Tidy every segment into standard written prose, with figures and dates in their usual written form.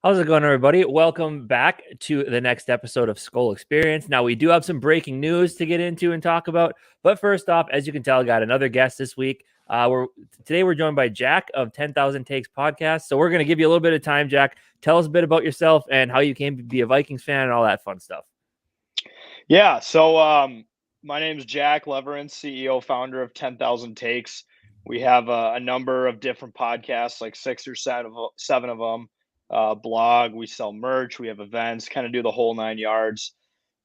How's it going, everybody? Welcome back to the next episode of Skol Experience. Now, we do have some breaking news to get into and talk about, but first off, as you can tell, I got another guest this week. Today we're joined by Jack of 10,000 Takes Podcast. So we're going to give you a little bit of time, Jack. Tell us a bit about yourself and how you came to be a Vikings fan and all that fun stuff. Yeah, so my name's Jack Leverance, CEO, founder of 10,000 Takes. We have a number of different podcasts, like 6 or 7 of them. Blog, we sell merch, we have events, kind of do the whole 9 yards.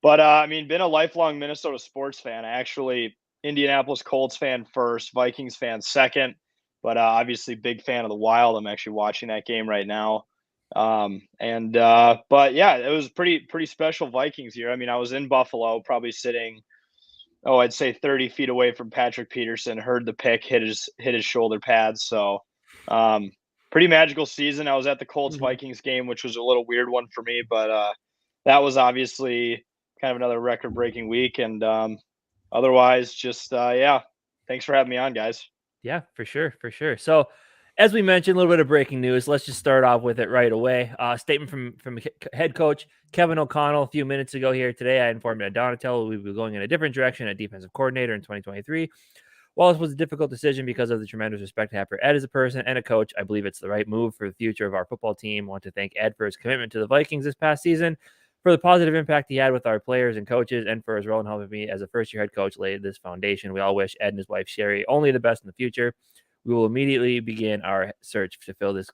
But been a lifelong Minnesota sports fan. Actually, Indianapolis Colts fan first, Vikings fan second. But obviously, big fan of the Wild. I'm actually watching that game right now. But yeah, it was pretty special Vikings year. I mean, I was in Buffalo, probably sitting, I'd say 30 feet away from Patrick Peterson. Heard the pick hit his shoulder pads. So, pretty magical season. I was at the Colts Vikings game, which was a little weird one for me, but that was obviously kind of another record breaking week. And otherwise, just yeah, thanks for having me on, guys. Yeah, for sure. So, as we mentioned, a little bit of breaking news. Let's just start off with it right away. Statement from head coach Kevin O'Connell a few minutes ago here today. I informed Ed Donatello we will be going in a different direction at defensive coordinator in 2023. While this was a difficult decision because of the tremendous respect I have for Ed as a person and a coach, I believe it's the right move for the future of our football team. I want to thank Ed for his commitment to the Vikings this past season, for the positive impact he had with our players and coaches, and for his role in helping me as a first-year head coach lay this foundation. We all wish Ed and his wife Sherry only the best in the future. We will immediately begin our search to fill this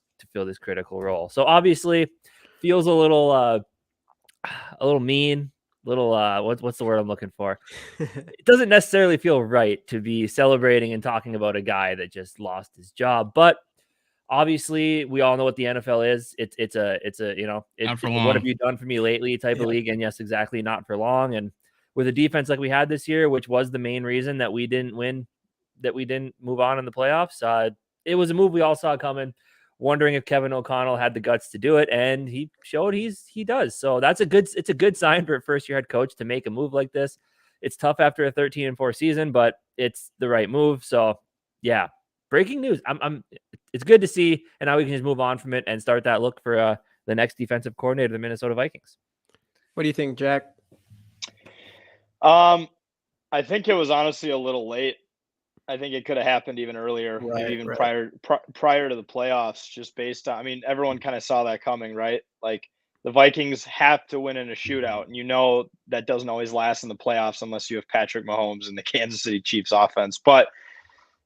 critical role. So obviously, feels a little mean, what's the word I'm looking for? It doesn't necessarily feel right to be celebrating and talking about a guy that just lost his job, but obviously we all know what the NFL is. It's what have you done for me lately type of league, and yes, exactly, not for long. And with a defense like we had this year, which was the main reason that we didn't win, that we didn't move on in the playoffs, it was a move we all saw coming. Wondering if Kevin O'Connell had the guts to do it, and he showed he does. So it's a good sign for a first-year head coach to make a move like this. It's tough after a 13-4 season, but it's the right move. So yeah, breaking news. It's good to see, and now we can just move on from it and start that look for the next defensive coordinator of the Minnesota Vikings. What do you think, Jack? I think it was honestly a little late. I think it could have happened even earlier, maybe even prior to the playoffs, just based on, everyone kind of saw that coming, right? Like, the Vikings have to win in a shootout, and that doesn't always last in the playoffs unless you have Patrick Mahomes and the Kansas City Chiefs offense. But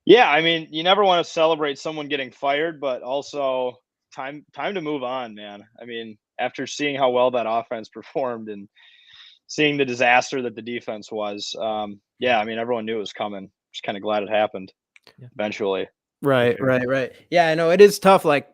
yeah, you never want to celebrate someone getting fired, but also time to move on, man. After seeing how well that offense performed and seeing the disaster that the defense was, everyone knew it was coming. Just kind of glad it happened eventually. Right. Yeah, I know it is tough. Like,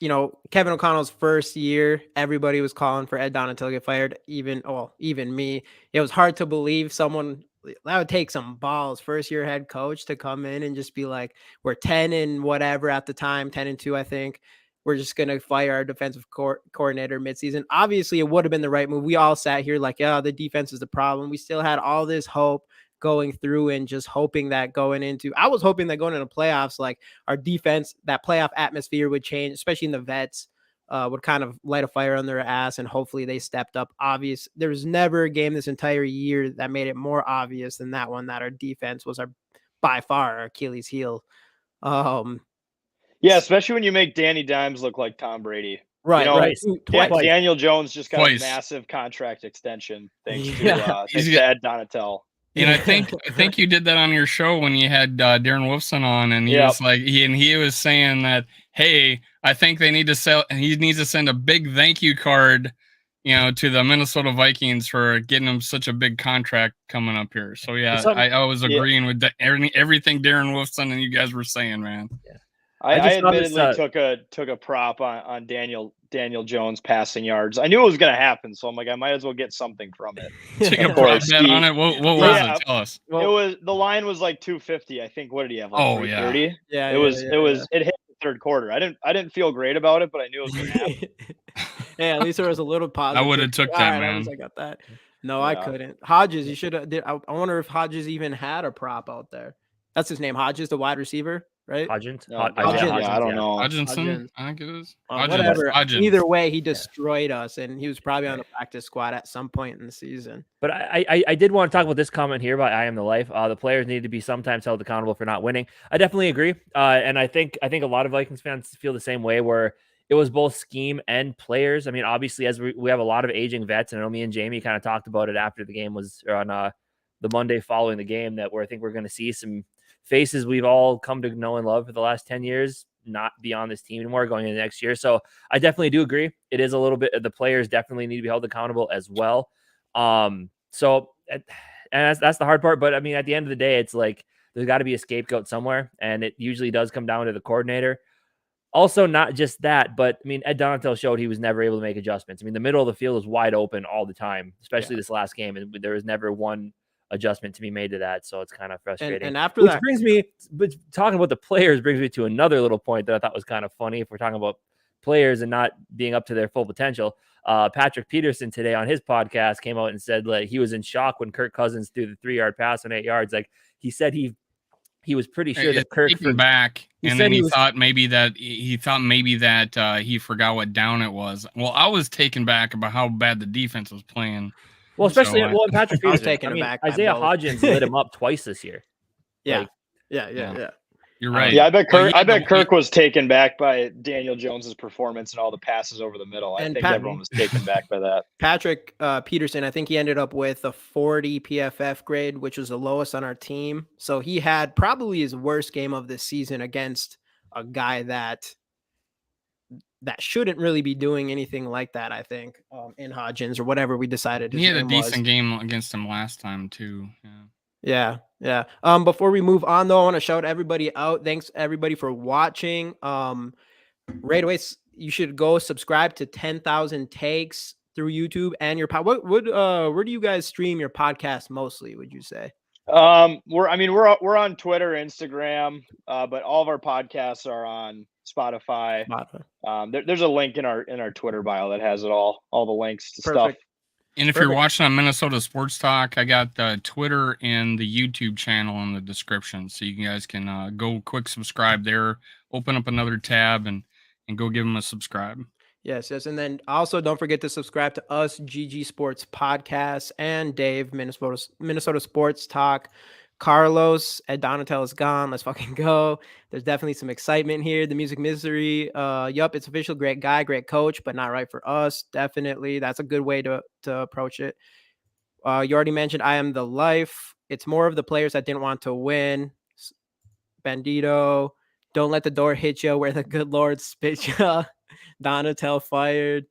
Kevin O'Connell's first year, everybody was calling for Ed Donatello to get fired. Even me. It was hard to believe someone that would take some balls, first year head coach, to come in and just be like, we're 10 and whatever at the time, 10-2, I think. We're just going to fire our defensive coordinator midseason. Obviously, it would have been the right move. We all sat here like, yeah, the defense is the problem. We still had all this hope going through and just hoping that I was hoping that going into playoffs, like, our defense, that playoff atmosphere would change, especially in the vets, would kind of light a fire on their ass, and hopefully they stepped up. There was never a game this entire year that made it more obvious than that one, that our defense was by far our Achilles heel. Yeah, especially when you make Danny Dimes look like Tom Brady. Right. Daniel Jones just got a massive contract extension thanks to Ed Donatello. And I think you did that on your show when you had Darren Wolfson on, and he was like, he was saying that, hey, I think he needs to send a big thank you card, to the Minnesota Vikings for getting him such a big contract coming up here. So yeah, I was agreeing with everything Darren Wolfson and you guys were saying, man. Yeah. I admittedly took a prop on Daniel Jones passing yards. I knew it was going to happen, so I'm like, I might as well get something from it. Take a prop bet on it. What was it? Tell us. The line was like 250. I think. What did he have? Like 330? Yeah. It hit the third quarter. I didn't feel great about it, but I knew it was going to happen. Yeah, at least there was a little positive. I would have took that, man. I got that. No, I couldn't. Hodges, you should have. I wonder if Hodges even had a prop out there. That's his name, Hodges, the wide receiver. right? Hodgins. Oh, Isaiah Hodgins. yeah, I don't know. Hodgson, I think it is. Whatever. Hodgins. Either way, he destroyed us, and he was probably on the practice squad at some point in the season. But I did want to talk about this comment here by I Am the Life. The players need to be sometimes held accountable for not winning. I definitely agree. And I think a lot of Vikings fans feel the same way, where it was both scheme and players. I mean, obviously, as we have a lot of aging vets, and I know me and Jamie kind of talked about it after the game was on the Monday following the game, that I think we're going to see some faces we've all come to know and love for the last 10 years not be on this team anymore going into next year. So I definitely do agree. It is a little bit, the players definitely need to be held accountable as well. So, and that's the hard part. But I mean, at the end of the day, it's like there's got to be a scapegoat somewhere, and it usually does come down to the coordinator. Also, not just that, but I mean, Ed Donatel showed he was never able to make adjustments. I mean, the middle of the field was wide open all the time, especially this last game, and there was never one adjustment to be made to that. So it's kind of frustrating. And after Which that, brings me, but talking about the players brings me to another little point that I thought was kind of funny. If we're talking about players and not being up to their full potential, Patrick Peterson today on his podcast came out and said like he was in shock when Kirk Cousins threw the 3-yard pass on 8 yards. Like he said he was pretty sure that Kirk back, and then he thought maybe that he forgot what down it was. Well, I was taken back about how bad the defense was playing. Well, especially Patrick Peterson. I mean, Isaiah Hodgins lit him up twice this year. Yeah. Like, You're right. Yeah, I bet Kirk was taken back by Daniel Jones's performance and all the passes over the middle. I think everyone was taken back by that. Patrick Peterson, I think he ended up with a 40 PFF grade, which was the lowest on our team. So he had probably his worst game of the season against a guy that shouldn't really be doing anything like that, I think, in Hodgins or whatever we decided. He had a decent game against him last time too. Yeah. Before we move on, though, I want to shout everybody out. Thanks everybody for watching. Right away, you should go subscribe to 10,000 Takes through YouTube and your where do you guys stream your podcast mostly? Would you say? We're on Twitter, Instagram, but all of our podcasts are on Spotify. There's a link in our Twitter bio that has it all the links to stuff. And if you're watching on Minnesota Sports Talk, I got the Twitter and the YouTube channel in the description, so you guys can go quick subscribe there, open up another tab, and go give them a subscribe. Yes, and then also don't forget to subscribe to us, GG Sports Podcast, and Dave, Minnesota Sports Talk. Carlos, Ed Donatel is gone. Let's fucking go. There's definitely some excitement here. The Music Misery. It's official. Great guy, great coach, but not right for us. Definitely. That's a good way to approach it. You already mentioned I Am the Life. It's more of the players that didn't want to win. Bandito. Don't let the door hit you where the good Lord spit you. Donatel fired.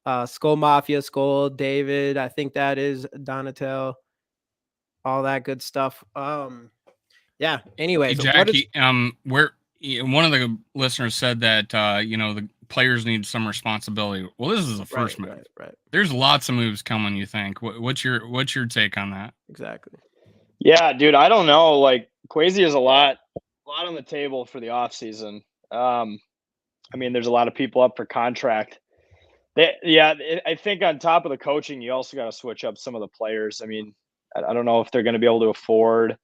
Skol Mafia, Skol, David. I think that is Donatel. All that good stuff. Anyways, hey, Jackie, where one of the listeners said that the players need some responsibility. Well, this is the first move. Right. There's lots of moves coming. You think? What's your take on that? Exactly. Yeah, dude. I don't know. Like Kwesi is a lot on the table for the offseason. I mean, there's a lot of people up for contract. I think on top of the coaching, you also got to switch up some of the players. I mean, I don't know if they're going to be able to afford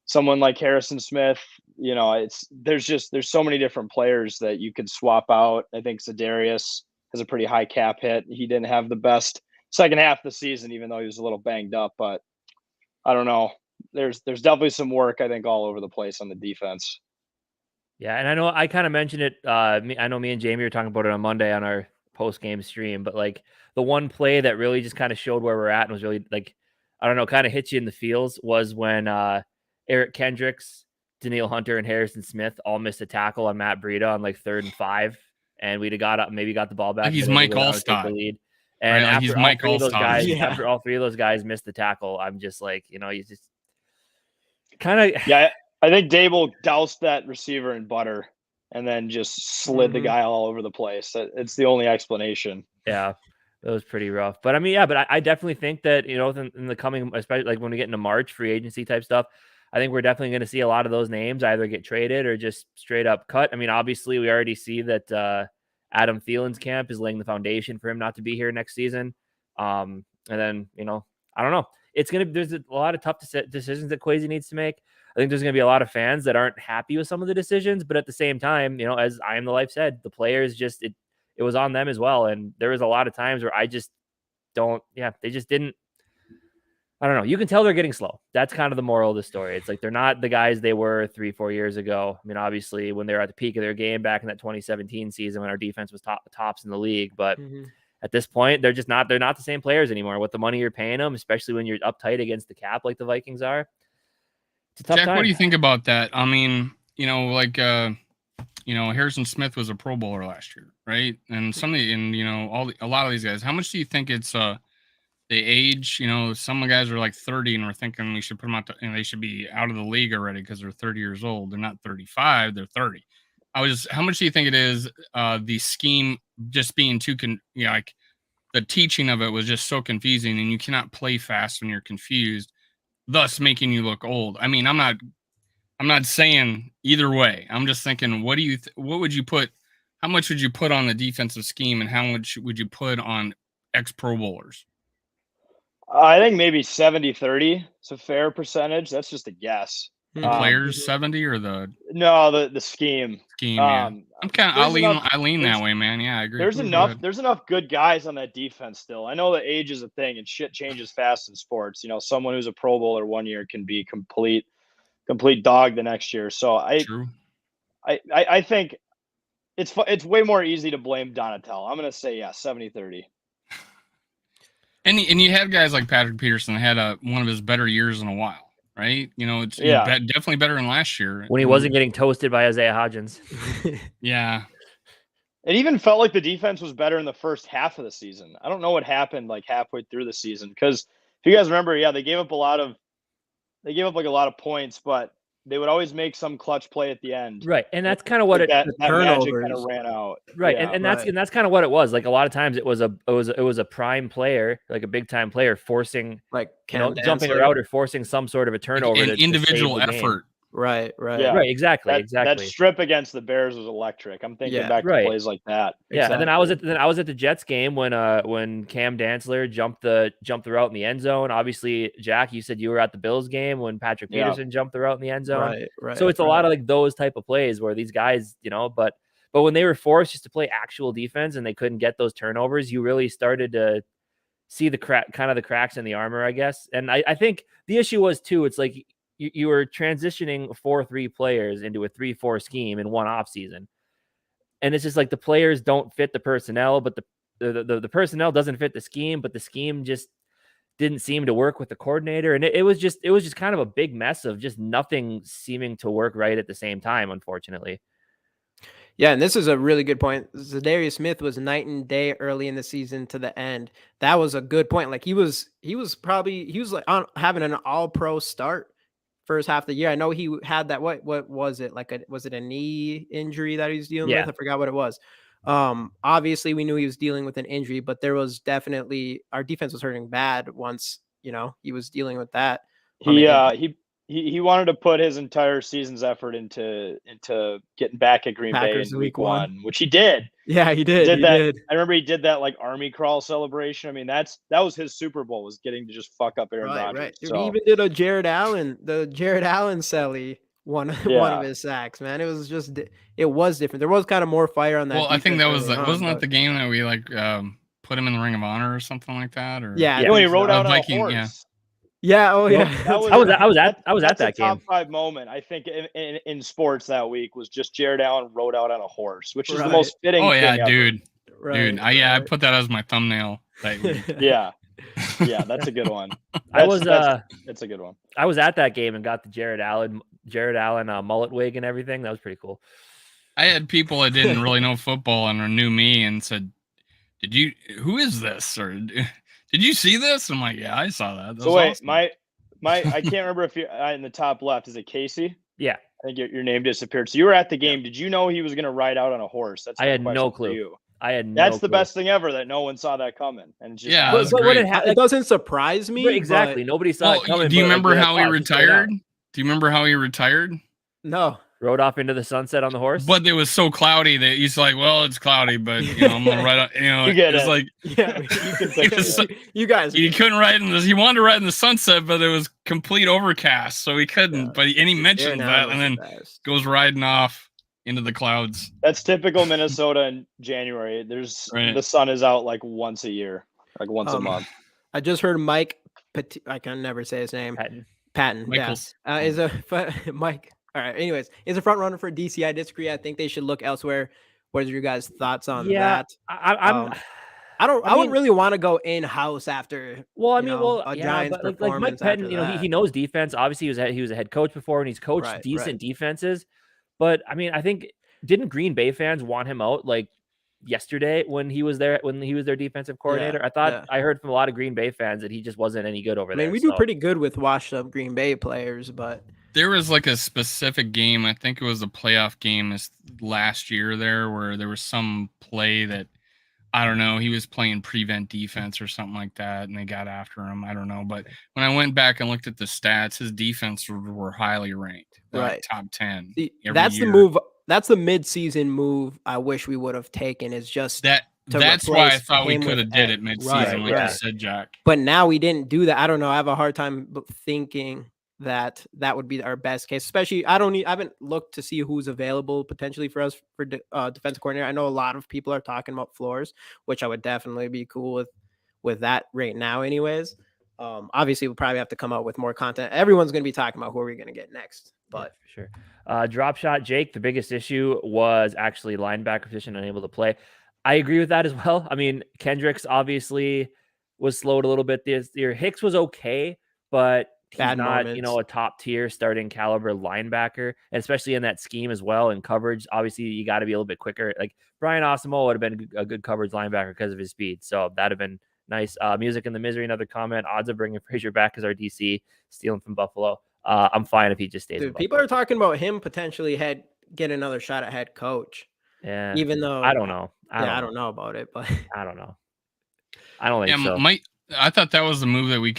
someone like Harrison Smith. There's so many different players that you could swap out. I think Za'Darius has a pretty high cap hit. He didn't have the best second half of the season, even though he was a little banged up. But I don't know. There's definitely some work, I think, all over the place on the defense. Yeah, and I know I kind of mentioned it. I know me and Jamie were talking about it on Monday on our post-game stream, but like the one play that really just kind of showed where we're at and was really like, I don't know, kind of hit you in the feels was when Eric Kendricks, Daniil Hunter, and Harrison Smith all missed a tackle on Matt Breida on like 3rd and 5, and we'd have got up, maybe got the ball back. He's Mike Allstott. The lead. And right, after all three of those guys, after all three of those guys missed the tackle, I'm just like, you just kind of. Yeah, I think Dable doused that receiver in butter and then just slid the guy all over the place. It's the only explanation. Yeah. It was pretty rough. But I mean, yeah, but I definitely think that, in the coming, especially like when we get into March, free agency type stuff, I think we're definitely going to see a lot of those names either get traded or just straight up cut. I mean, obviously we already see that Adam Thielen's camp is laying the foundation for him not to be here next season. And then, I don't know. There's a lot of tough decisions that Kwesi needs to make. I think there's going to be a lot of fans that aren't happy with some of the decisions, but at the same time, as I Am the Life said, the players just, it was on them as well. And there was a lot of times where I just they just didn't, I don't know. You can tell they're getting slow. That's kind of the moral of the story. It's like they're not the guys they were 3-4 years ago. I mean, obviously, when they were at the peak of their game back in that 2017 season when our defense was tops in the league. But at this point, they're not the same players anymore. With the money you're paying them, especially when you're uptight against the cap like the Vikings are, it's a tough Jack, time. what do you think about that? I mean, Harrison Smith was a Pro Bowler last year, right? And a lot of these guys. How much do you think it's the age? Some guys are like 30, and we're thinking we should put them out. They should be out of the league already because they're 30 years old. They're not 35; they're 30. How much do you think it is? The scheme just being too the teaching of it was just so confusing, and you cannot play fast when you're confused, thus making you look old. I mean, I'm not saying either way. I'm just thinking, what would you put? How much would you put on the defensive scheme, and how much would you put on ex-Pro Bowlers? I think maybe 70-30 is a fair percentage. That's just a guess. The players 70 or the scheme. Yeah. I lean that way, man. Yeah, I agree. There's enough good guys on that defense still. I know that age is a thing and shit changes fast in sports. Someone who's a Pro Bowler one year can be complete dog the next year. So I think it's way more easy to blame Donatel. I'm gonna say 70-30. And you had guys like Patrick Peterson that had one of his better years in a while, right? It's definitely better than last year when he wasn't getting toasted by Isaiah Hodgins. Yeah, it even felt like the defense was better in the first half of the season. I don't know what happened like halfway through the season, because if you guys remember, they gave up a lot of points, but they would always make some clutch play at the end. Right. And that's kind of what that magic kind of ran out. Right. Yeah, and that's kind of what it was. Like a lot of times it was a prime player, like a big time player forcing jumping around or forcing some sort of a turnover. An individual effort. Right. Yeah. Right. Exactly. That strip against the Bears was electric. I'm thinking back to plays like that. Yeah. Exactly. And then I was at the Jets game when Cam Dantzler jumped the route in the end zone. Obviously, Jack, you said you were at the Bills game when Patrick Peterson jumped the route in the end zone. Right. So it's a lot of like those type of plays where these guys, but when they were forced just to play actual defense and they couldn't get those turnovers, you really started to see the cracks in the armor, I guess. And I think the issue was too, it's like you were transitioning 4-3 players into a 3-4 scheme in one off season. And it's just like the players don't fit the personnel, but the personnel doesn't fit the scheme, but the scheme just didn't seem to work with the coordinator. And it was just kind of a big mess of just nothing seeming to work right at the same time, unfortunately. Yeah, and this is a really good point. Zadarius Smith was night and day early in the season to the end. That was a good point. Like he was like having an all-pro start first half of the year. I know he had that. What was it? Was it a knee injury that he was dealing with? I forgot what it was. Obviously we knew he was dealing with an injury, but there was definitely our defense was hurting bad once, he was dealing with that. He wanted to put his entire season's effort into getting back at Green Bay in week one, which he did. Yeah, he did. I remember he did that like army crawl celebration. I mean, that was his Super Bowl, was getting to just fuck up Aaron Rodgers. Right. Dude, he even did the Jared Allen celly, one of his sacks, man. It was different. There was kind of more fire on that. Well, I think that was wasn't that the game that we put him in the Ring of Honor or something like that? Or when he rode out on a horse. Yeah. Yeah. Oh, yeah. I was at that game. Top 5 moment, I think, in sports that week was just Jared Allen rode out on a horse, which is the most fitting. Oh yeah, thing dude. Ever. Dude, I put that as my thumbnail that week. Yeah, that's a good one. It's a good one. I was at that game and got the Jared Allen mullet wig and everything. That was pretty cool. I had people that didn't really know football and knew me and said, who is this? Or did you see this? I'm like, yeah, I saw that. So wait, awesome. my I can't remember if you're in the top left. Is it Casey? Yeah. I think your name disappeared. So you were at the game. Did you know he was going to ride out on a horse? I had no clue. That's the best thing ever, that no one saw that coming. And just it doesn't surprise me. Exactly. Nobody saw it coming. Do you remember how he retired? Do you remember how he retired? No. rode off into the sunset on the horse. But it was so cloudy that he's like, well, it's cloudy, but I'm gonna ride. You get it's it. like, you guys, he couldn't ride in this. He wanted to ride in the sunset, but it was complete overcast, so he couldn't. But he mentioned that, and then goes riding off into the clouds. That's typical Minnesota in January. The sun is out like once a year, like once a month. I just heard Mike. I can never say his name. Patton. Michaels. Is a Mike. All right. Anyways, is a front runner for DC. I disagree. I think they should look elsewhere. What are your guys' thoughts on that? I wouldn't really want to go in house after. A Giants performance. Mike Pettin, he knows defense. Obviously, he was a head coach before, and he's coached decent defenses. But I mean, I think didn't Green Bay fans want him out like yesterday when he was their defensive coordinator? I heard from a lot of Green Bay fans that he just wasn't any good over there. I mean, we do pretty good with washed up Green Bay players, but there was like a specific game. I think it was a playoff game last year there where there was some play that, I don't know, he was playing prevent defense or something like that, and they got after him. I don't know. But when I went back and looked at the stats, his defense were highly ranked, top 10. That's the move. That's the mid-season move I wish we would have taken, is just that. That's why I thought we could have did it mid-season, like you said, Jack. But now we didn't do that. I don't know. I have a hard time thinking that would be our best case. Especially, I haven't looked to see who's available potentially for us for defensive coordinator. I know a lot of people are talking about Flores, which I would definitely be cool with that right now. Anyways, obviously we'll probably have to come out with more content. Everyone's going to be talking about who are we going to get next, but for sure. Drop shot, Jake. The biggest issue was actually linebacker position unable to play. I agree with that as well. I mean, Kendricks obviously was slowed a little bit this year. Hicks was okay, but he's not, a top tier starting caliber linebacker, and especially in that scheme as well. In coverage, obviously you got to be a little bit quicker. Like Brian Osimo would have been a good coverage linebacker because of his speed. So that'd have been nice. Music in the misery. Another comment. Odds of bringing Frazier back as our DC, stealing from Buffalo. I'm fine if he just stays. Dude, people are talking about him potentially get another shot at head coach. Yeah. Even though I don't know. I don't know about it, but I don't know. I don't think so. I thought that was the move that we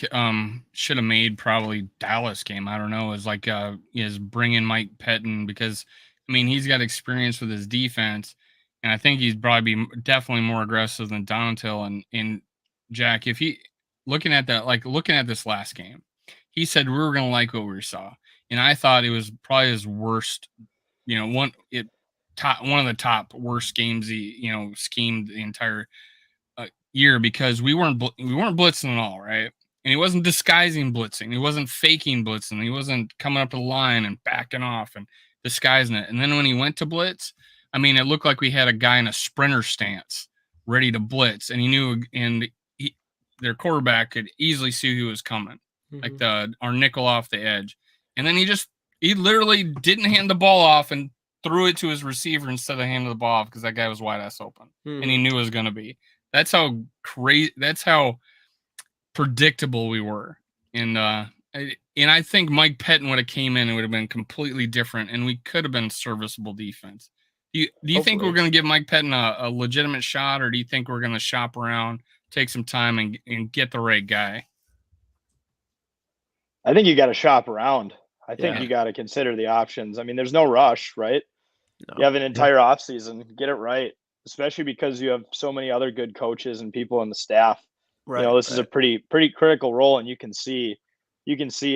should have made. Probably Dallas game. I don't know. Is like is bringing Mike Pettin, because I mean he's got experience with his defense, and I think he's probably definitely more aggressive than Donatil. And Jack, if he looking at this last game, he said we were going to like what we saw, and I thought it was probably his worst. One of the top worst games he schemed the entire year, because we weren't blitzing at all, right? And he wasn't disguising blitzing, he wasn't faking blitzing, he wasn't coming up to the line and backing off and disguising it. And then when he went to blitz, I mean, it looked like we had a guy in a sprinter stance ready to blitz, and he knew, and their quarterback could easily see who was coming, like our nickel off the edge. And then he literally didn't hand the ball off and threw it to his receiver instead of handing the ball off, because that guy was wide ass open and he knew it was going to be. That's how crazy. That's how predictable we were. And I think Mike Pettin would have came in and would have been completely different, and we could have been serviceable defense. Do you think we're going to give Mike Pettin a legitimate shot, or do you think we're going to shop around, take some time, and get the right guy? I think you got to shop around. I think you got to consider the options. I mean, there's no rush, right? No. You have an entire offseason. Get it right, especially because you have so many other good coaches and people in the staff. Right. This is a pretty critical role, and you can see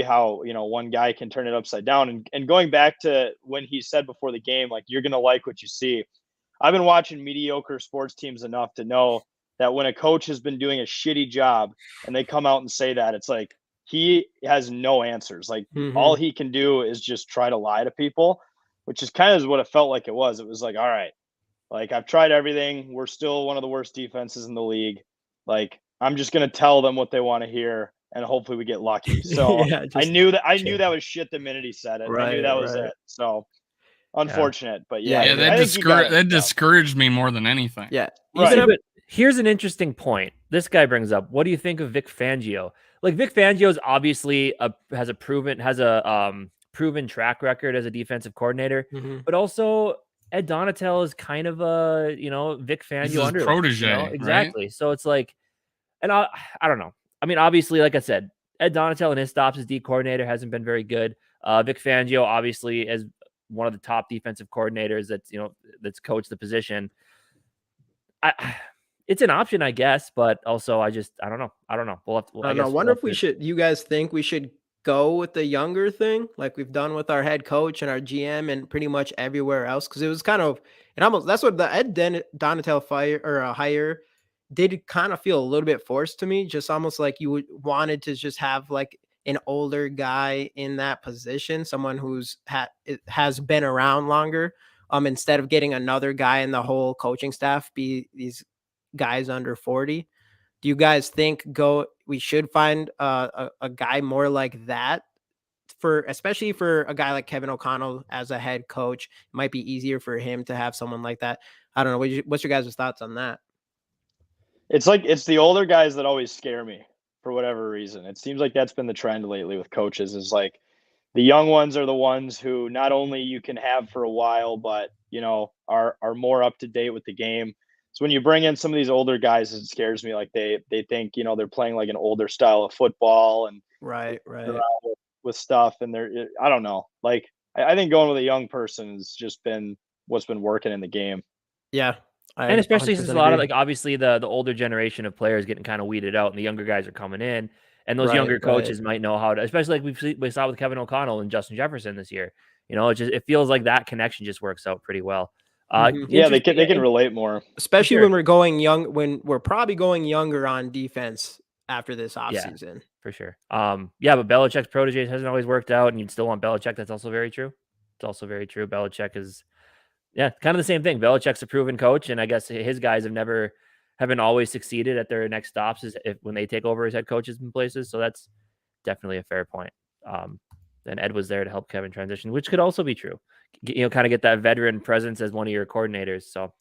how one guy can turn it upside down. And going back to when he said before the game, like, you're gonna like what you see. I've been watching mediocre sports teams enough to know that when a coach has been doing a shitty job and they come out and say that, it's like he has no answers. Like all he can do is just try to lie to people, which is kind of what it felt like it was. It was like, all right, like, I've tried everything. We're still one of the worst defenses in the league. Like, I'm just going to tell them what they want to hear, and hopefully we get lucky. So I knew that was shit the minute he said it. I knew that was it. So unfortunate, but that discouraged me more than anything. Yeah. But here's an interesting point. This guy brings up, what do you think of Vic Fangio? Like, Vic Fangio is obviously has a proven track record as a defensive coordinator, but also Ed Donatel is kind of a, Vic Fangio under protege. Exactly. Right? So it's like, and I don't know. I mean, obviously, like I said, Ed Donatel and his stops as D coordinator hasn't been very good. Vic Fangio obviously has one of the top defensive coordinators that's coached the position. It's an option, I guess, but also I don't know. I don't know. I don't know. I wonder if you guys think we should go with the younger thing like we've done with our head coach and our GM and pretty much everywhere else? Because it was kind of, and almost that's what the Ed Donatel hire did kind of feel a little bit forced to me, just almost like you wanted to just have like an older guy in that position, someone who's has been around longer, instead of getting another guy in the whole coaching staff be these guys under 40. Do you guys think we should find a guy more like that, especially for a guy like Kevin O'Connell as a head coach? It might be easier for him to have someone like that. I don't know. What's your guys' thoughts on that? It's the older guys that always scare me for whatever reason. It seems like that's been the trend lately with coaches, is like the young ones are the ones who not only you can have for a while, but are more up to date with the game. So when you bring in some of these older guys, it scares me. Like they think they're playing like an older style of football and right with stuff, and I don't know. Like I think going with a young person has just been what's been working in the game. Yeah. And especially since a lot of obviously the older generation of players getting kind of weeded out and the younger guys are coming in, and those younger coaches might know how to, especially like we saw with Kevin O'Connell and Justin Jefferson this year. It feels like that connection just works out pretty well. Yeah, they can relate more, especially when we're going young, when we're probably going younger on defense after this offseason. Yeah, for sure. But Belichick's protege hasn't always worked out, and you'd still want Belichick. That's also very true. It's also very true. Belichick is, kind of the same thing. Belichick's a proven coach, and I guess his guys haven't always succeeded at their next stops when they take over as head coaches in places. So that's definitely a fair point. Then Ed was there to help Kevin transition, which could also be true. Kind of get that veteran presence as one of your coordinators. So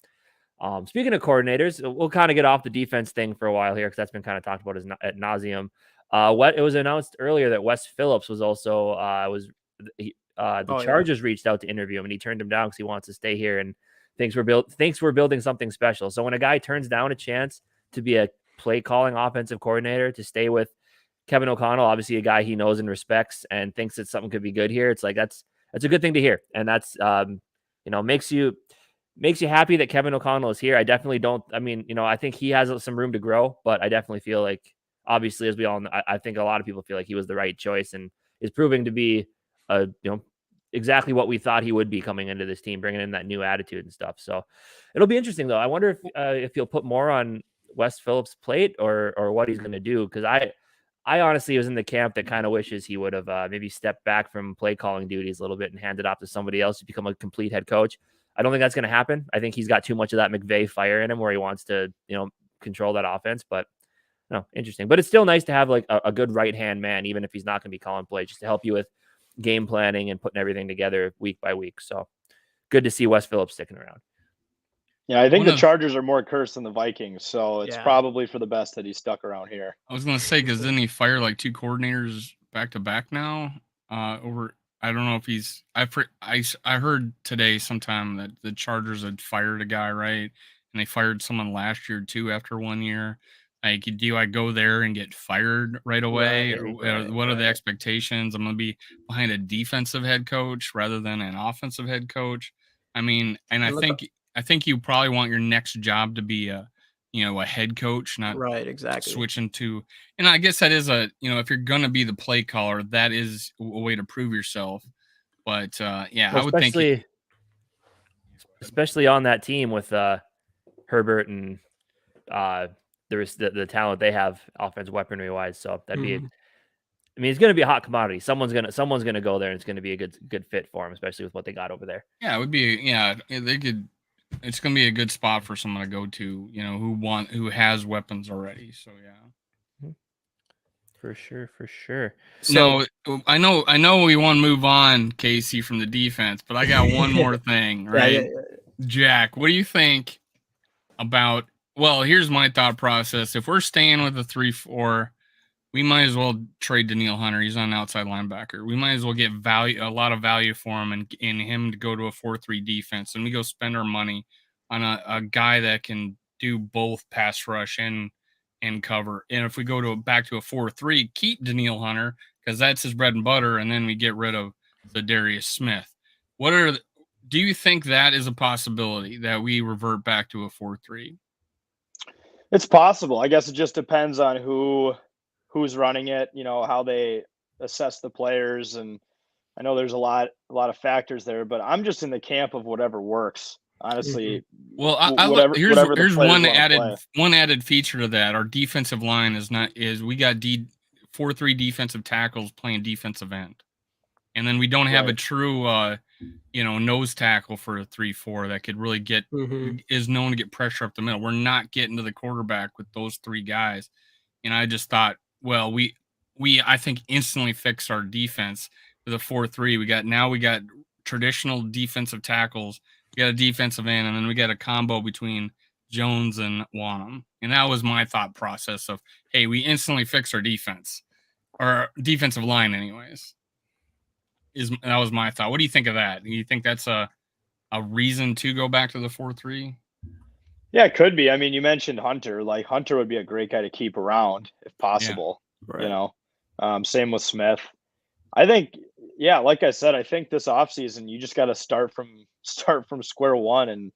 speaking of coordinators, we'll kind of get off the defense thing for a while here because that's been kind of talked about ad nauseum. It was announced earlier that Wes Phillips was also Chargers reached out to interview him, and he turned him down because he wants to stay here and thinks we're building something special. So when a guy turns down a chance to be a play calling offensive coordinator to stay with Kevin O'Connell, obviously a guy he knows and respects, and thinks that something could be good here, it's like that's a good thing to hear, and that's makes you happy that Kevin O'Connell is here. I definitely don't. I mean, I think he has some room to grow, but I definitely feel like, obviously, as we all know, I think a lot of people feel like he was the right choice and is proving to be exactly what we thought he would be coming into this team, bringing in that new attitude and stuff. So it'll be interesting, though. I wonder if he'll put more on Wes Phillips' plate or what he's going to do, because I honestly was in the camp that kind of wishes he would have maybe stepped back from play calling duties a little bit and handed off to somebody else to become a complete head coach. I don't think that's going to happen. I think he's got too much of that McVay fire in him where he wants to, control that offense. But no, interesting. But it's still nice to have like a good right-hand man, even if he's not going to be calling plays, just to help you with game planning and putting everything together week by week. So good to see Wes Phillips sticking around. Yeah, I think the Chargers are more cursed than the Vikings, so it's probably for the best that he stuck around here. I was going to say, because didn't he fire like 2 coordinators back to back now? I don't know if he's. I heard today sometime that the Chargers had fired a guy, right? And they fired someone last year too after 1 year. Like, do I go there and get fired right away? What are the expectations? I'm going to be behind a defensive head coach rather than an offensive head coach. I mean, and I think you probably want your next job to be a head coach, not switching to. And I guess that is if you're going to be the play caller, that is a way to prove yourself. But I would think, especially on that team with Herbert and the talent they have offensive weaponry wise. So that'd be. I mean, it's going to be a hot commodity. Someone's gonna go there, and it's going to be a good fit for him, especially with what they got over there. Yeah, it would be. Yeah, they could. It's going to be a good spot for someone to go to, who has weapons already. So yeah, for sure. So I know we want to move on, Casey, from the defense, but I got one more thing, right? Yeah. Jack, what do you think about? Well, here's my thought process. If we're staying with the 3-4, we might as well trade Danielle Hunter. He's on an outside linebacker. We might as well get a lot of value for him, and in him to go to a 4-3 defense. And we go spend our money on a guy that can do both pass rush and cover. And if we go back to a 4-3, keep Danielle Hunter because that's his bread and butter, and then we get rid of the Darius Smith. Do you think that is a possibility that we revert back to a 4-3? It's possible. I guess it just depends on who's running it, how they assess the players, and I know there's a lot of factors there, but I'm just in the camp of whatever works. Honestly, Well, whatever the here's players wanna play. one added feature to that. Our defensive line is we got 4-3 defensive tackles playing defensive end, and then we don't have a Right. true nose tackle for a 3-4 that could really is known to get pressure up the middle. We're not getting to the quarterback with those three guys, and I just thought, well, we I think instantly fixed our defense with a 4-3. We got traditional defensive tackles. We got a defensive end, and then we got a combo between Jones and Wanham. And that was my thought process of, hey, we instantly fix our defense, or defensive line anyways. That was my thought. What do you think of that? Do you think that's a reason to go back to the 4-3? Yeah, it could be. I mean, you mentioned Hunter. Like, Hunter would be a great guy to keep around if possible. Right. Same with Smith. I think, yeah, like I said, I think this offseason you just got to start from square one, and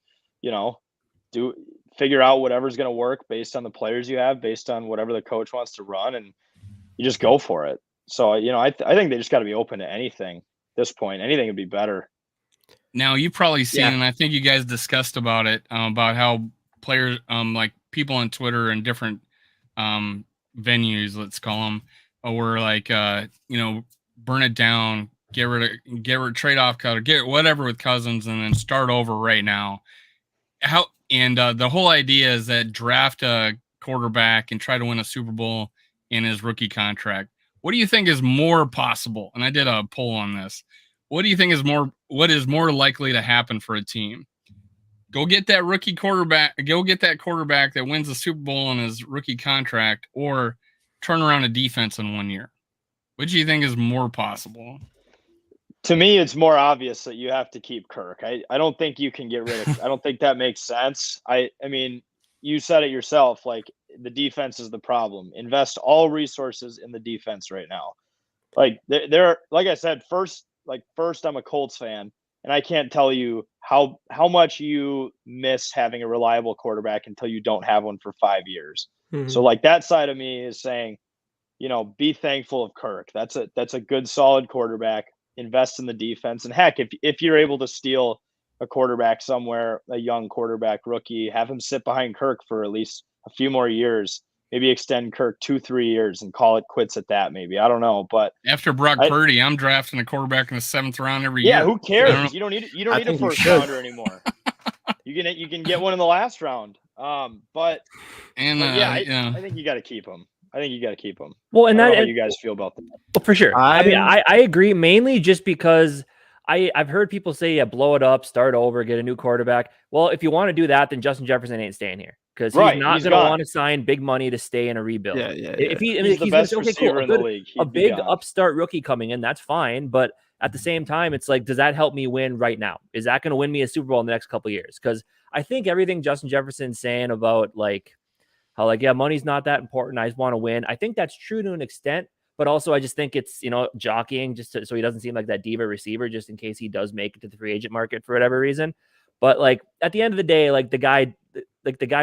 figure out whatever's going to work based on the players you have, based on whatever the coach wants to run, and you just go for it. So I think they just got to be open to anything at this point. Anything would be better. Now, you've probably seen, and I think you guys discussed about it, about how players, like people on Twitter and different venues, let's call them, were like, burn it down, get rid of trade off Cutter, get whatever with Cousins, and then start over right now. The whole idea is that draft a quarterback and try to win a Super Bowl in his rookie contract. What do you think is more possible? And I did a poll on this. What do you think what is more likely to happen for a team? Go get that rookie quarterback, go get that quarterback that wins the Super Bowl on his rookie contract, or turn around a defense in 1 year. What do you think is more possible? To me, it's more obvious that you have to keep Kirk. I don't think you can get rid of I don't think that makes sense. I mean, you said it yourself, like, the defense is the problem. Invest all resources in the defense right now. Like, they're like I said, first, I'm a Colts fan, and I can't tell you how much you miss having a reliable quarterback until you don't have one for 5 years. So, like, that side of me is saying, be thankful of Kirk. That's a good, solid quarterback. Invest in the defense, and heck, if you're able to steal a quarterback somewhere, a young quarterback rookie, have him sit behind Kirk for at least a few more years. Maybe extend Kirk 2-3 years and call it quits at that. Maybe, I don't know, but after Brock Purdy, I'm drafting a quarterback in the 7th round every year. Yeah, who cares? You don't need a first rounder anymore. You can get one in the last round. I think you got to keep him. Well, and how you guys feel about that? Well, for sure. I agree, mainly just because I've heard people say, yeah, blow it up, start over, get a new quarterback. Well, if you want to do that, then Justin Jefferson ain't staying here, because he's not going to want to sign big money to stay in a rebuild. Yeah. If he's the best receiver in the league, a big upstart rookie coming in, that's fine. But at the same time, it's like, does that help me win right now? Is that going to win me a Super Bowl in the next couple of years? Because I think everything Justin Jefferson's saying about, like, how, like, yeah, money's not that important, I just want to win, I think that's true to an extent. But also, I just think it's, jockeying just so he doesn't seem like that diva receiver, just in case he does make it to the free agent market for whatever reason. But, like, at the end of the day, like, the guy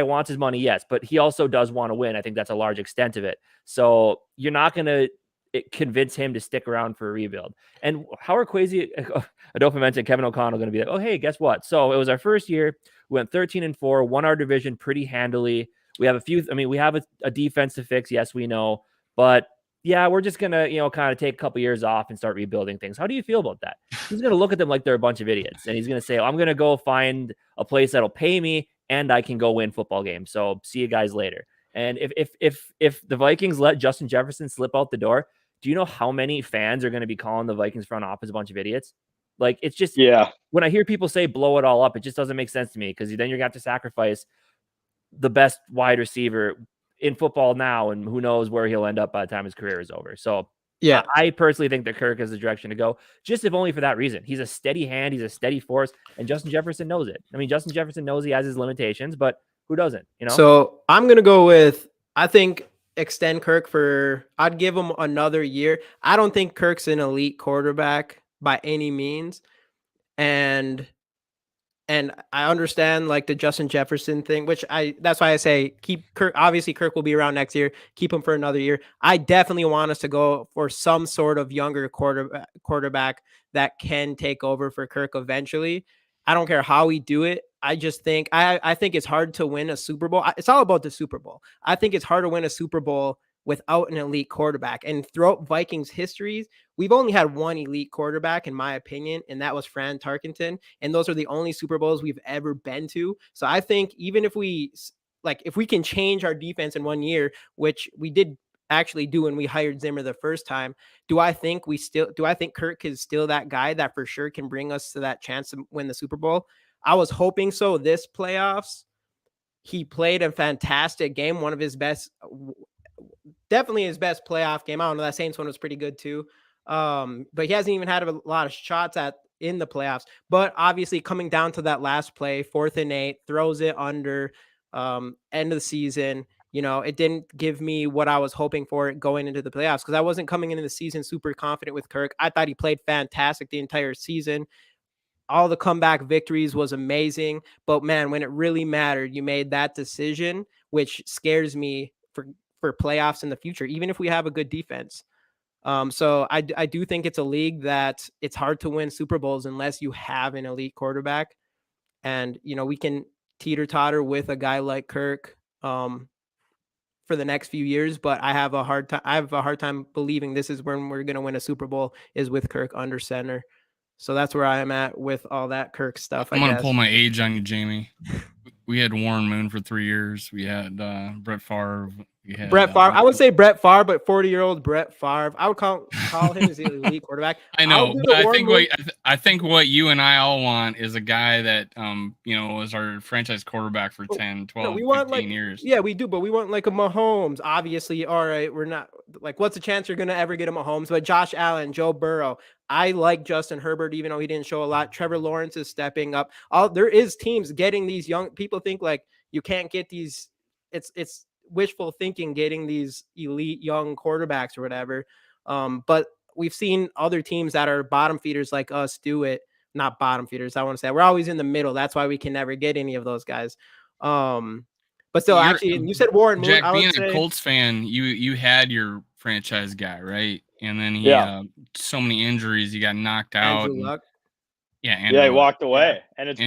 wants his money, yes, but he also does want to win. I think that's a large extent of it. So you're not going to convince him to stick around for a rebuild. And how are Kwesi Adolfo-Mensah and Kevin O'Connell going to be like, oh, hey, guess what? So it was our first year. We went 13-4, won our division pretty handily. We have we have a defense to fix. Yes, we know. But yeah, we're just going to, kind of take a couple years off and start rebuilding things. How do you feel about that? He's going to look at them like they're a bunch of idiots. And he's going to say, I'm going to go find a place that'll pay me and I can go win football games. So see you guys later. And if the Vikings let Justin Jefferson slip out the door, do you know how many fans are going to be calling the Vikings front office a bunch of idiots? Like, it's just, when I hear people say blow it all up, it just doesn't make sense to me, because then you're going to have to sacrifice the best wide receiver in football now, and who knows where he'll end up by the time his career is over. So yeah, I personally think that Kirk is the direction to go, just if only for that reason. He's a steady hand, he's a steady force, and Justin Jefferson knows it. I mean, Justin Jefferson knows he has his limitations, but who doesn't? So I'm going to go with, I think, extend Kirk I'd give him another year. I don't think Kirk's an elite quarterback by any means. And I understand like the Justin Jefferson thing, which that's why I say keep Kirk. Obviously, Kirk will be around next year. Keep him for another year. I definitely want us to go for some sort of younger quarterback that can take over for Kirk eventually. I don't care how we do it. I just think I think it's hard to win a Super Bowl. It's all about the Super Bowl. I think it's hard to win a Super Bowl without an elite quarterback. And throughout Vikings histories, we've only had one elite quarterback, in my opinion, and that was Fran Tarkenton. And those are the only Super Bowls we've ever been to. So I think even if we can change our defense in 1 year, which we did actually do when we hired Zimmer the first time, do I think Kirk is still that guy that for sure can bring us to that chance to win the Super Bowl? I was hoping so this playoffs. He played a fantastic game, one of his best, definitely his best playoff game. I don't know, that Saints one was pretty good too. But he hasn't even had a lot of shots in the playoffs. But obviously coming down to that last play, 4th and 8, throws it under end of the season. It didn't give me what I was hoping for going into the playoffs because I wasn't coming into the season super confident with Kirk. I thought he played fantastic the entire season. All the comeback victories was amazing. But man, when it really mattered, you made that decision, which scares me for playoffs in the future, even if we have a good defense. So I do think it's a league that it's hard to win Super Bowls unless you have an elite quarterback. And, we can teeter-totter with a guy like Kirk for the next few years, but I have a hard time believing this is when we're going to win a Super Bowl is with Kirk under center. So that's where I am at with all that Kirk stuff. I'm going to pull my age on you, Jamie. We had Warren Moon for 3 years. We had Brett Favre. Brett Favre. I would say Brett Favre, but 40-year-old Brett Favre. I would call him as the elite quarterback. I know, but I think what you and I all want is a guy that is our franchise quarterback for 10, 12, 15 years. Yeah, we do, but we want like a Mahomes. Obviously, all right, we're not like what's the chance you're going to ever get a Mahomes? But Josh Allen, Joe Burrow. I like Justin Herbert, even though he didn't show a lot. Trevor Lawrence is stepping up. There is teams getting these young people think like you can't get these. It's wishful thinking getting these elite young quarterbacks or whatever. But we've seen other teams that are bottom feeders like us do it. Not bottom feeders. I want to say we're always in the middle. That's why we can never get any of those guys. But still, actually, you said Warren Moon. Jack, being a Colts fan, you had your franchise guy, right? And then he so many injuries, he got knocked out. Andrew Luck. He walked away, and it's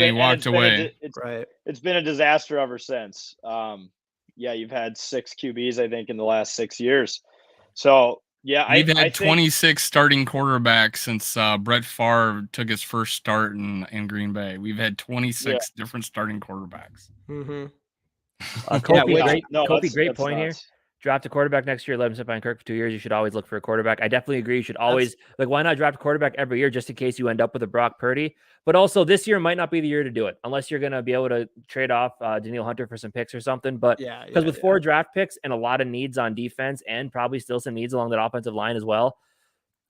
been a disaster ever since. You've had 6 QBs, I think, in the last 6 years. So we've had 26 starting quarterbacks since Brett Favre took his first start in Green Bay. We've had 26 different starting quarterbacks. Mm-hmm. Kofi, great point here. Draft a quarterback next year, let him sit behind Kirk for 2 years. You should always look for a quarterback. I definitely agree. You should always why not draft a quarterback every year just in case you end up with a Brock Purdy? But also this year might not be the year to do it unless you're going to be able to trade off Daniil Hunter for some picks or something. But because with 4 draft picks and a lot of needs on defense and probably still some needs along that offensive line as well,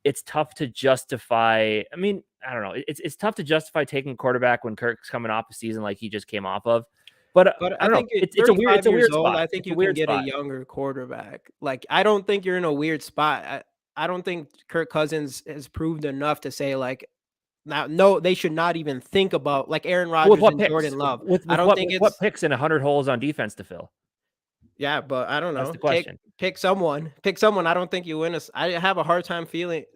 it's tough to justify. I mean, I don't know. It's tough to justify taking a quarterback when Kirk's coming off a season like he just came off of. But I think it's a weird spot. I think you can get a younger quarterback. Like, I don't think you're in a weird spot. I don't think Kirk Cousins has proved enough to say like, no, they should not even think about like Aaron Rodgers and Jordan Love. I don't think it's what picks in 100 holes on defense to fill. Yeah, but I don't know. That's the question. Pick someone. I don't think you win I have a hard time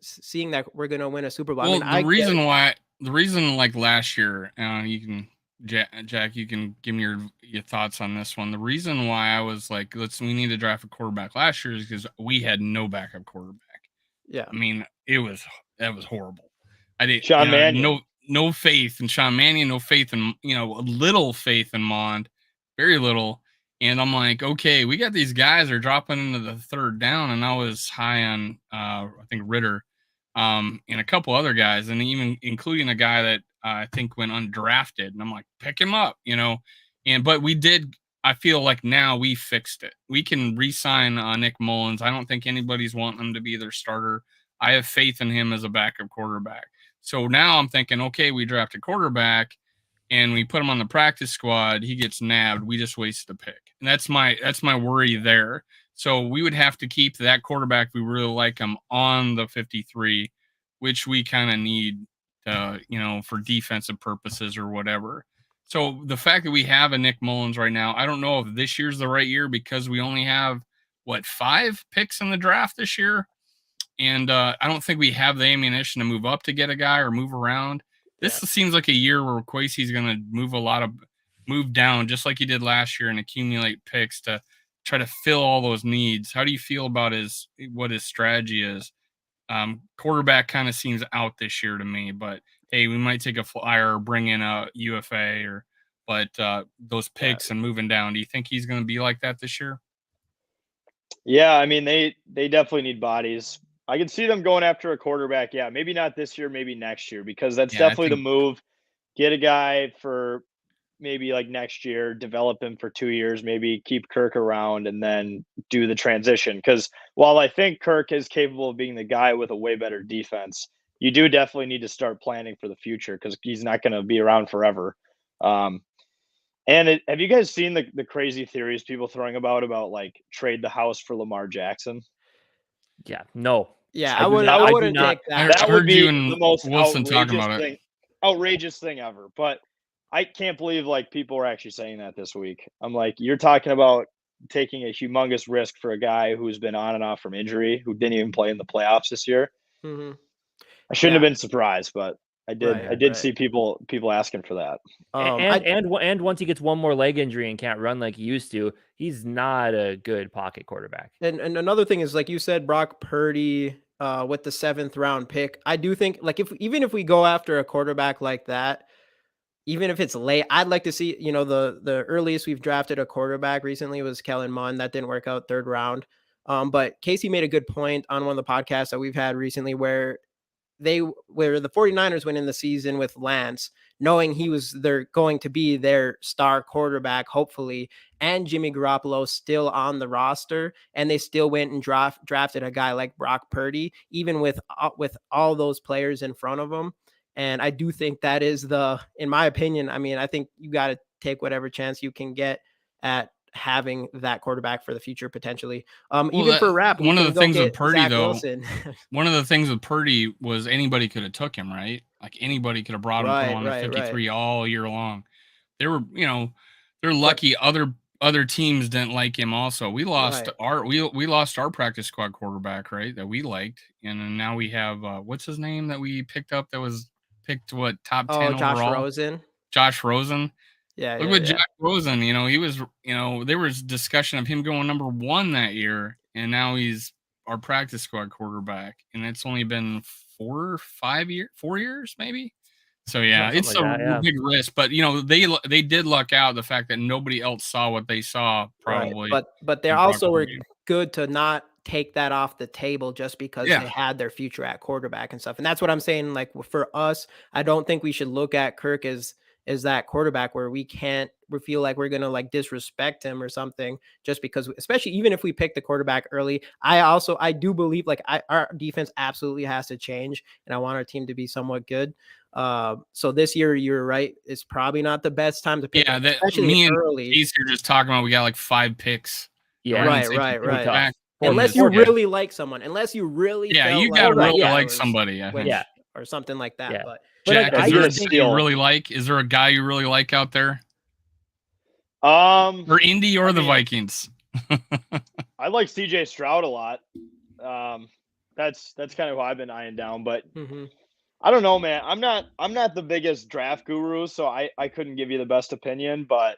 seeing that we're gonna win a Super Bowl. Well, the reason like last year, you can. Jack, you can give me your thoughts on this one. The reason why I was like, we need to draft a quarterback last year is because we had no backup quarterback. Yeah, I mean, that was horrible. I did Sean Mannion. no faith in Sean Mannion, no faith in a little faith in Mond, very little. And I'm like, okay, we got these guys are dropping into the 3rd down, and I was high on I think Ritter, and a couple other guys, and even including a guy that I think went undrafted, and I'm like, pick him up, but we did. I feel like now we fixed it. We can re-sign Nick Mullins. I don't think anybody's wanting him to be their starter. I have faith in him as a backup quarterback. So now I'm thinking, okay, we draft a quarterback and we put him on the practice squad. He gets nabbed. We just wasted a pick, and that's my worry there. So we would have to keep that quarterback. We really like him on the 53, which we kind of need for defensive purposes or whatever. So the fact that we have a Nick Mullins right now, I don't know if this year's the right year because we only have 5 picks in the draft this year. And I don't think we have the ammunition to move up to get a guy or move around. This seems like a year where Kwesi's going to move down just like he did last year and accumulate picks to try to fill all those needs. How do you feel about what his strategy is? Quarterback kind of seems out this year to me, but hey, we might take a flyer or bring in a UFA but those picks and moving down. Do you think he's going to be like that this year? Yeah, I mean they definitely need bodies. I can see them going after a quarterback. Yeah, maybe not this year, maybe next year, because that's definitely the move. Get a guy for maybe like next year, develop him for 2 years, maybe keep Kirk around and then do the transition. Because while I think Kirk is capable of being the guy with a way better defense, you do definitely need to start planning for the future because he's not going to be around forever. Have you guys seen the crazy theories people throwing about like trade the house for Lamar Jackson? Yeah, no. Yeah, I wouldn't take that. That would be the most outrageous thing ever. But I can't believe like people are actually saying that this week. I'm like, you're talking about taking a humongous risk for a guy who's been on and off from injury, who didn't even play in the playoffs this year. Mm-hmm. I shouldn't have been surprised, but I did see people asking for that. And once he gets one more leg injury and can't run like he used to, he's not a good pocket quarterback. And another thing is, like you said, Brock Purdy with the 7th round pick. I do think like even if we go after a quarterback like that, even if it's late, I'd like to see, the earliest we've drafted a quarterback recently was Kellen Mond. That didn't work out, 3rd round. But Casey made a good point on one of the podcasts that we've had recently where the 49ers went in the season with Lance, knowing they're going to be their star quarterback, hopefully, and Jimmy Garoppolo still on the roster, and they still went and drafted a guy like Brock Purdy, even with all those players in front of him. And I do think that is in my opinion, I mean, I think you got to take whatever chance you can get at having that quarterback for the future potentially. Even for Rapp, one of the things with Purdy though, one of the things with Purdy was anybody could have took him, right? Like anybody could have brought him on the 53 all year long. They were, they're lucky other teams didn't like him also. We lost we lost our practice squad quarterback, right? That we liked. And then now we have what's his name that we picked up that was picked top 10 overall? Josh Rosen. Yeah. Look at Jack Rosen. He was, there was discussion of him going number 1 that year, and now he's our practice squad quarterback. And it's only been 4 years, maybe. So yeah, it's a big risk. But they did luck out the fact that nobody else saw what they saw, probably. Right. But they also were good to not take that off the table just because they had their future at quarterback and stuff. And that's what I'm saying. Like for us, I don't think we should look at Kirk as that quarterback where we feel like we're going to like disrespect him or something just because, especially even if we pick the quarterback early. I do believe like our defense absolutely has to change, and I want our team to be somewhat good. So this year, you're right, it's probably not the best time to pick. Yeah, especially early. You're just talking about we got like 5 picks. Yeah, right. Unless you really like someone, unless you really you gotta really like somebody, or something like that. Yeah. But Jack, is there a guy you really like? Is there a guy you really like out there? Or Indy or the Vikings? I like CJ Stroud a lot. That's kind of who I've been eyeing down, but I don't know, man. I'm not the biggest draft guru, so I couldn't give you the best opinion. But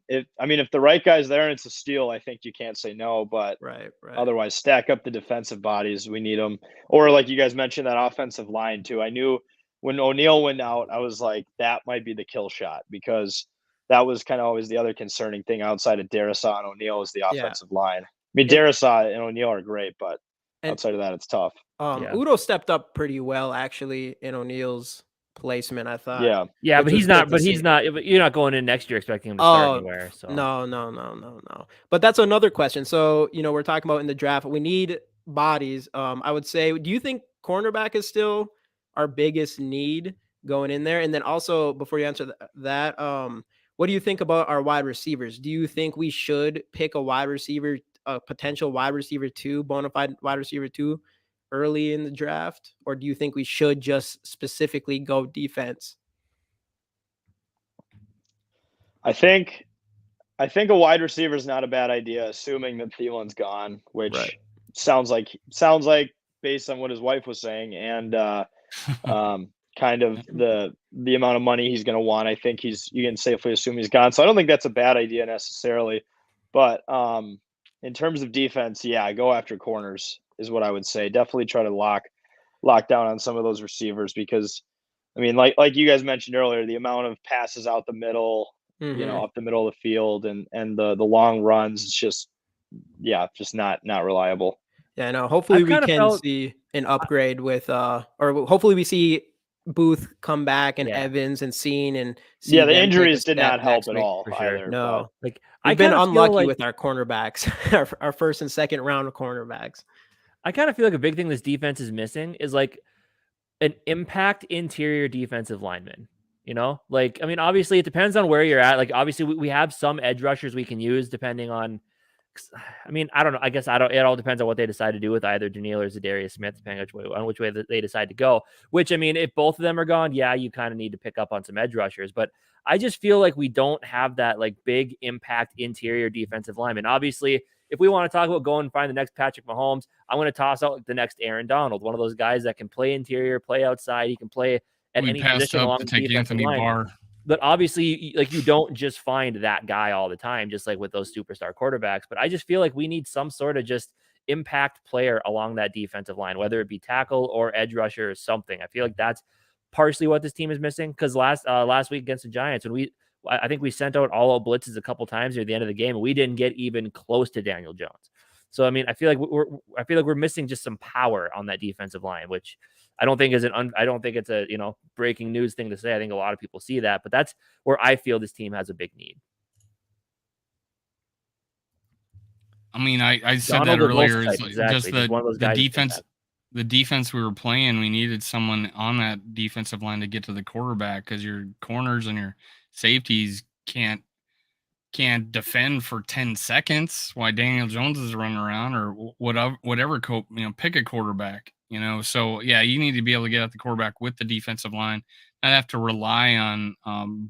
if the right guy's there and it's a steal, I think you can't say no. But otherwise, stack up the defensive bodies. We need them. Or like you guys mentioned, that offensive line too. I knew when O'Neal went out, I was like, that might be the kill shot, because that was kind of always the other concerning thing outside of Darrisaw and O'Neal is the offensive line. I mean, Darrisaw and O'Neal are great, but outside of that, it's tough. Udo stepped up pretty well actually in O'Neal's placement, I thought. Yeah, but he's not. But you're not going in next year expecting him to start anywhere. So no. But that's another question. So we're talking about in the draft, we need bodies. I would say, do you think cornerback is still our biggest need going in there? And then also, before you answer that, what do you think about our wide receivers? Do you think we should pick a wide receiver, a potential wide receiver 2, bona fide wide receiver 2, early in the draft, or do you think we should just specifically go defense? I think a wide receiver is not a bad idea, assuming that Thielen's gone, which Right. sounds like based on what his wife was saying and kind of the amount of money he's going to want. I think you can safely assume he's gone. So I don't think that's a bad idea necessarily. But in terms of defense, yeah, go after corners is what I would say. Definitely try to lock down on some of those receivers because, I mean, like you guys mentioned earlier, the amount of passes out the middle, up the middle of the field and the long runs, it's just not reliable. Yeah, no. Hopefully we can see an upgrade with or hopefully we see Booth come back and Evans and Scene and the injuries did not help at all for sure. either. No, but we've been unlucky with our cornerbacks, our first and second round of cornerbacks. I kind of feel like a big thing this defense is missing is like an impact interior defensive lineman. You know, like, I mean, obviously it depends on where you're at. Like, obviously we have some edge rushers we can use depending on, I mean, I don't know. I guess it all depends on what they decide to do with either Daniil or Zadarius Smith, depending on which way they decide to go. Which, I mean, if both of them are gone, yeah, you kind of need to pick up on some edge rushers. But I just feel like we don't have that like big impact interior defensive lineman. Obviously, if we want to talk about going and find the next Patrick Mahomes, I'm going to toss out the next Aaron Donald, one of those guys that can play interior, play outside. He can play at any position along the defensive line. But obviously, like, you don't just find that guy all the time, just like with those superstar quarterbacks. But I just feel like we need some sort of just impact player along that defensive line, whether it be tackle or edge rusher or something. I feel like that's partially what this team is missing. Because last week against the Giants, when I think we sent out all blitzes a couple times near the end of the game, and we didn't get even close to Daniel Jones. So I mean, I feel like we're missing just some power on that defensive line, which I don't think it's a breaking news thing to say. I think a lot of people see that, but that's where I feel this team has a big need. I mean, I said that earlier. Exactly. Just the defense. The defense we were playing, we needed someone on that defensive line to get to the quarterback because your corners and your safeties can't defend for 10 seconds while Daniel Jones is running around or whatever. Pick a quarterback. So yeah, you need to be able to get at the quarterback with the defensive line, not have to rely on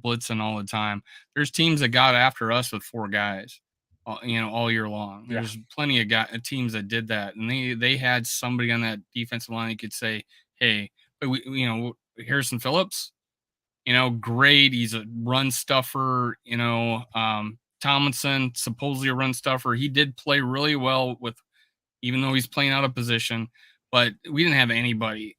blitzing all the time. There's teams that got after us with 4 guys, all year long. There's plenty of teams that did that, and they had somebody on that defensive line who could say, "Hey, Harrison Phillips, great. He's a run stuffer. Tomlinson, supposedly a run stuffer. He did play really well even though he's playing out of position." But we didn't have anybody,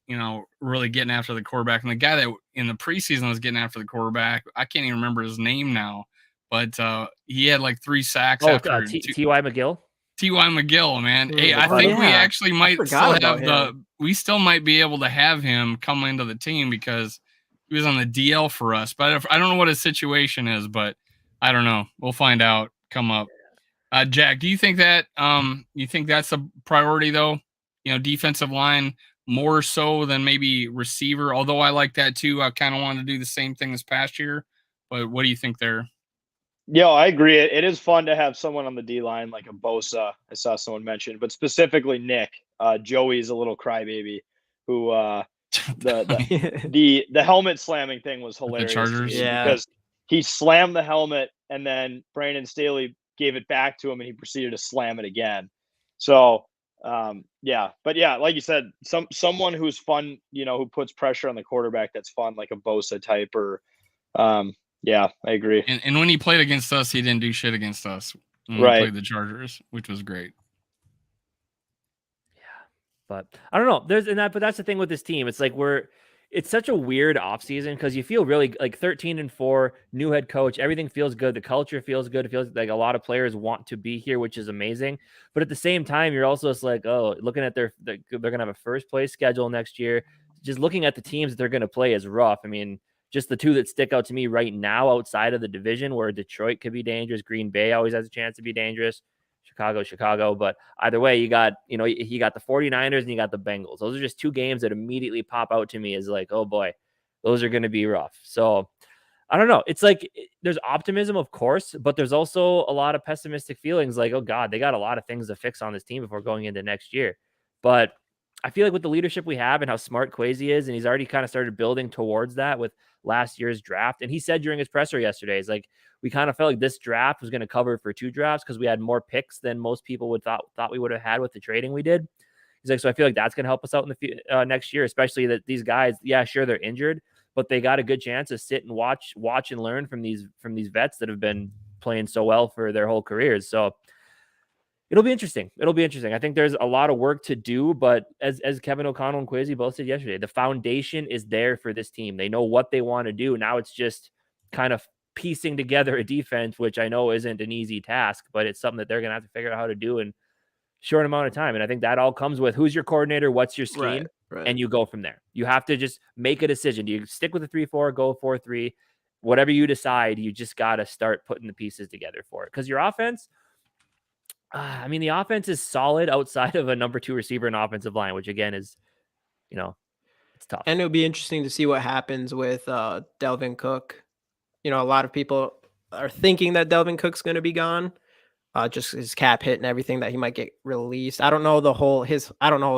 really getting after the quarterback. And the guy that in the preseason was getting after the quarterback, I can't even remember his name now, but he had like 3 sacks after T.Y. McGill. T.Y. McGill, man. Hey, I think we actually might still have we still might be able to have him come into the team because he was on the DL for us. But I don't know what his situation is, but I don't know. We'll find out. Come up. Jack, do you think that that's a priority though? Defensive line more so than maybe receiver, although I like that too. I kind of want to do the same thing this past year, but what do you think there? Yeah, I agree. It is fun to have someone on the D line like a Bosa. I saw someone mention, but specifically Nick. Joey's a little crybaby who the helmet slamming thing was hilarious. The Chargers, because he slammed the helmet and then Brandon Staley gave it back to him and he proceeded to slam it again. So but like you said, someone who's fun, who puts pressure on the quarterback that's fun, like a Bosa type or I agree. And when he played against us, he didn't do shit against us. When we played the Chargers, which was great. Yeah. But I don't know. But that's the thing with this team. It's like it's such a weird offseason because you feel really like 13-4, new head coach. Everything feels good. The culture feels good. It feels like a lot of players want to be here, which is amazing. But at the same time, you're also just like, looking at they're going to have a first place schedule next year. Just looking at the teams that they're going to play is rough. I mean, just the 2 that stick out to me right now outside of the division where Detroit could be dangerous. Green Bay always has a chance to be dangerous. Chicago. But either way, you got the 49ers and you got the Bengals. Those are just 2 games that immediately pop out to me as like, oh boy, those are going to be rough. So I don't know. It's like there's optimism, of course, but there's also a lot of pessimistic feelings like, oh God, they got a lot of things to fix on this team before going into next year. But I feel like with the leadership we have and how smart Kwesi is, and he's already kind of started building towards that with last year's draft. And he said during his presser yesterday, he's like, we kind of felt like this draft was going to cover for 2 drafts because we had more picks than most people would thought we would have had with the trading we did. He's like, so I feel like that's going to help us out in the next year, especially that these guys, yeah, sure, they're injured, but they got a good chance to sit and watch and learn from these vets that have been playing so well for their whole careers. So it'll be interesting. I think there's a lot of work to do, but as Kevin O'Connell and Kwesi both said yesterday, the foundation is there for this team. They know what they want to do. Now it's just kind of piecing together a defense, which I know isn't an easy task, but it's something that they're going to have to figure out how to do in short amount of time. And I think that all comes with who's your coordinator, what's your scheme, right. and you go from there. You have to just make a decision. Do you stick with a 3-4, go 4-3? Whatever you decide, you just got to start putting the pieces together for it. Because your offense, I mean, the offense is solid outside of a number 2 receiver and offensive line, which again is, it's tough. And it'll be interesting to see what happens with Delvin Cook. A lot of people are thinking that Delvin Cook's going to be gone. Just his cap hit and everything that he might get released. I don't know his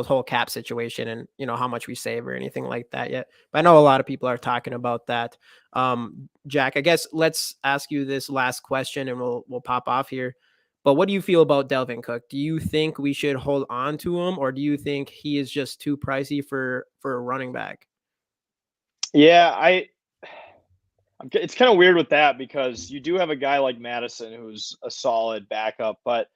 whole cap situation and how much we save or anything like that yet. But I know a lot of people are talking about that. Jack, I guess let's ask you this last question and we'll pop off here. But what do you feel about Delvin Cook? Do you think we should hold on to him, or do you think he is just too pricey for a running back? Yeah, it's kind of weird with that because you do have a guy like Madison who's a solid backup, but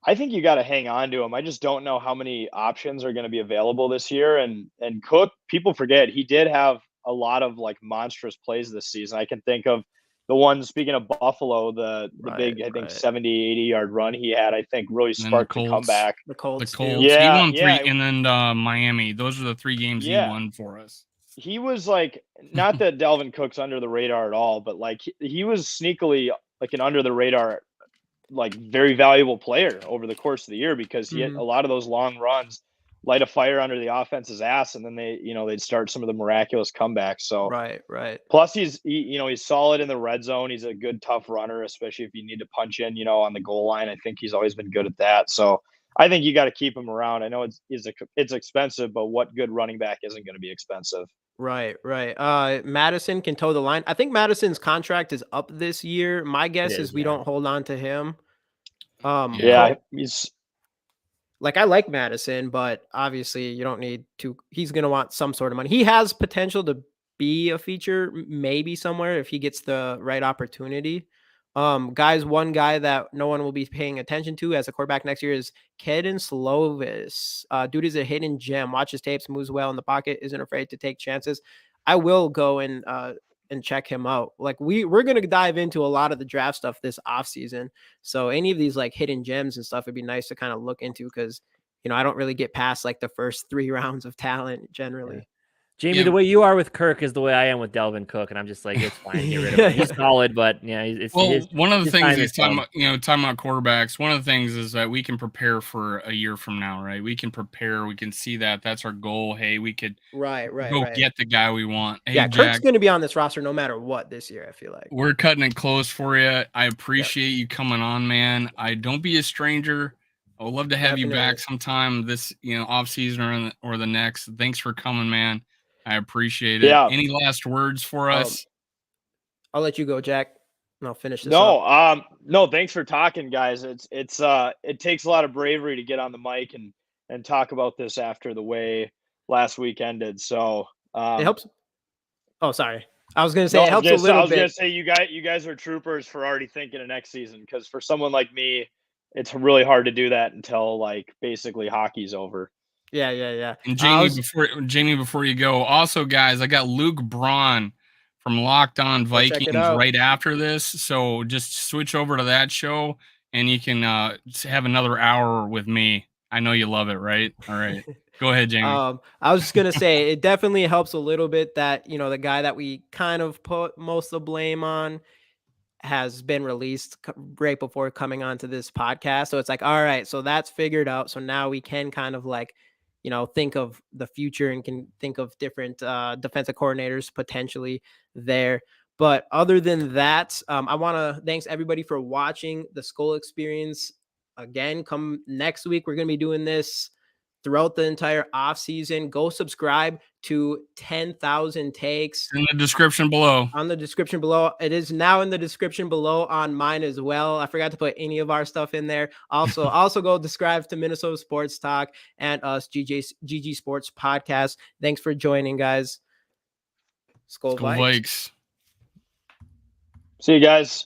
I think you got to hang on to him. I just don't know how many options are going to be available this year. And Cook, people forget, he did have a lot of like monstrous plays this season. I can think of the one, speaking of Buffalo, the big, I think 70, 80-yard run he had, I think really sparked the comeback. The Colts. Yeah, he won 3, and then Miami. Those are the 3 games he won for us. He was like, not that Delvin Cook's under the radar at all, but like he was sneakily like an under the radar, like very valuable player over the course of the year because he had a lot of those long runs, light a fire under the offense's ass, and then they'd start some of the miraculous comebacks. So right. Plus he's solid in the red zone. He's a good tough runner, especially if you need to punch in, on the goal line. I think he's always been good at that. So I think you got to keep him around. I know it's expensive, but what good running back isn't going to be expensive? Right. Madison can toe the line. I think Madison's contract is up this year. My guess is we don't hold on to him. He's like, I like Madison, but obviously you don't need to. He's going to want some sort of money. He has potential to be a feature maybe somewhere if he gets the right opportunity. Guys, one guy that no one will be paying attention to as a quarterback next year is Kedon Slovis. Dude is a hidden gem. Watch his tapes, moves well in the pocket, isn't afraid to take chances. I will go and check him out. Like we're going to dive into a lot of the draft stuff this offseason. So any of these like hidden gems and stuff would be nice to kind of look into because, I don't really get past like the first 3 rounds of talent generally. Yeah. Jamie, the way you are with Kirk is the way I am with Delvin Cook, and I'm just like, it's fine, get rid of him. He's solid, but one of the things he's talking about quarterbacks. One of the things is that we can prepare for a year from now, right? We can prepare. We can see that's our goal. Hey, we could get the guy we want. Hey, yeah, Jack, Kirk's going to be on this roster no matter what this year. I feel like we're cutting it close for you. I appreciate you coming on, man. Don't be a stranger. I would love to have you back sometime this off season or the next. Thanks for coming, man. I appreciate it. Yeah. Any last words for us? I'll let you go, Jack, and I'll finish this up. No, thanks for talking, guys. It takes a lot of bravery to get on the mic and talk about this after the way last week ended. So it helps. Oh, sorry. I was going to say it helps a little bit. I was going to say you guys are troopers for already thinking of next season because for someone like me, it's really hard to do that until like basically hockey's over. Yeah. And Jamie, before you go, also guys, I got Luke Braun from Locked On Vikings right after this. So just switch over to that show and you can have another hour with me. I know you love it, right? All right. Go ahead, Jamie. I was just going to say it definitely helps a little bit that, the guy that we kind of put most of the blame on has been released right before coming onto this podcast. So it's like, all right, so that's figured out. So now we can kind of like, think of the future and can think of different defensive coordinators potentially there. But other than that, I want to thanks everybody for watching the Skol Experience. Again, come next week, we're going to be doing this throughout the entire off season. Go subscribe to 10,000 Takes. In the description below. On the description below. It is now in the description below on mine as well. I forgot to put any of our stuff in there. Also go subscribe to Minnesota Sports Talk and us, GG Sports Podcast. Thanks for joining, guys. Skol Vikes. See you guys.